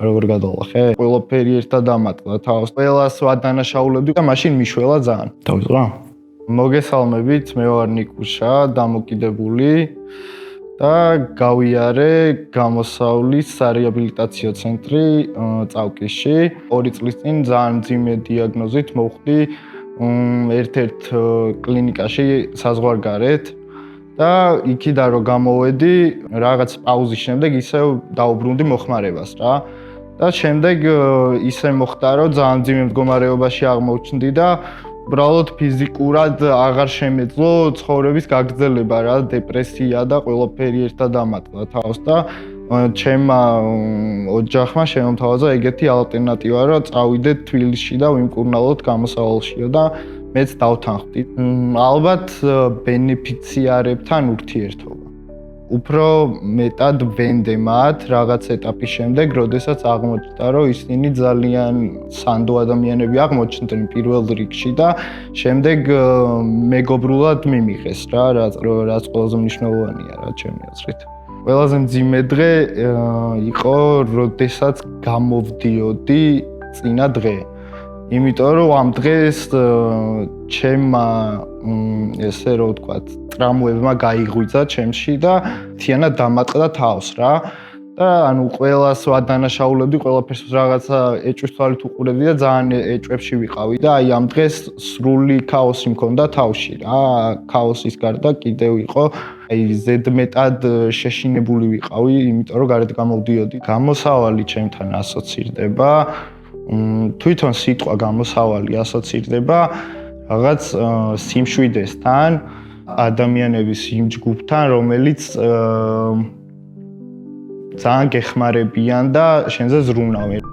როგორ გადავახე? ყველაფერი ერთად ამატლა თავს. ყველას ვადანაშაულებდი და მაშინ მიშველა ძალიან. დავიწყო? მოგესალმებით, მე ვარ ნიკუშა, დამოკიდებული და გავიარე გამოსავლის სარეაბილიტაციო ცენტრი წავკისში. 2 წლის წინ ძალიან მძიმე დიაგნოზით მოვხვდი ერთ-ერთ კლინიკაში საზღვარგარეთ და იქიდან რომ გამოვედი, რაღაც პაუზის შემდეგ ისევ დაუბრუნდი მოხმარებას რა. და შემდეგ ისე მოხდა, რომ ძალიან მძიმე მდგომარეობაში აღმოჩნდი და უბრალოდ ფიზიკურად აღარ შემეძლო ცხოვრების გაგრძელება რა, დეპრესია და ყველაფერი ერთად ამატლა თავს და ჩემმა ოჯახმა შემომთავაზა ეგეთი ალტერნატივა, რომ წავიდეთ თბილისში და ვიმკურნალოთ გამოსავალშიო და მეც დავთანხმდი. ალბათ ბენეფიციარებთან ურთიერთობა. უფრო მეტად ვენდე მათ რაღაც ეტაპის შემდეგ, როდესაც აღმოჩნდა, რომ ისინი ძალიან სანდო ადამიანები აღმოჩნდნენ პირველ რიგში და შემდეგ მეგობრულად მიმიღეს რა, რაც ყველაზე მნიშვნელოვანია რა ჩემი აზრით. ყველაზე მძიმე დღე იყო, როდესაც გამოვდიოდი წინა დღე. იმიტომ რომ ამ დღეს ჩემმა ესე რომ ვთქვათ, ტრამვებმა გაიღვიძა ჩემში და თიანად დამატყდა თავს რა. და ანუ ყველას ვადანაშაულებდი, ყველაფერს რაღაცა ეჭვის თვალით უყურებდი და ძალიან ეჭვებში ვიყავი და აი ამ დღეს სრული ქაოსი მქონდა თავში რა. ქაოსის გარდა კიდევ იყო აი ზედმეტად შეშინებული ვიყავი, იმიტომ რომ გარეთ გამოვდიოდი. გამოსავალი ჩემთან ასოცირდება თვითონ სიტყვა გამოსავალი ასოცირდება რაღაც სიმშვიდესთან, ადამიანების იმ ჯგუფთან, რომელიც ძალიან გეხმარებიან და შენზე ზრუნავენ.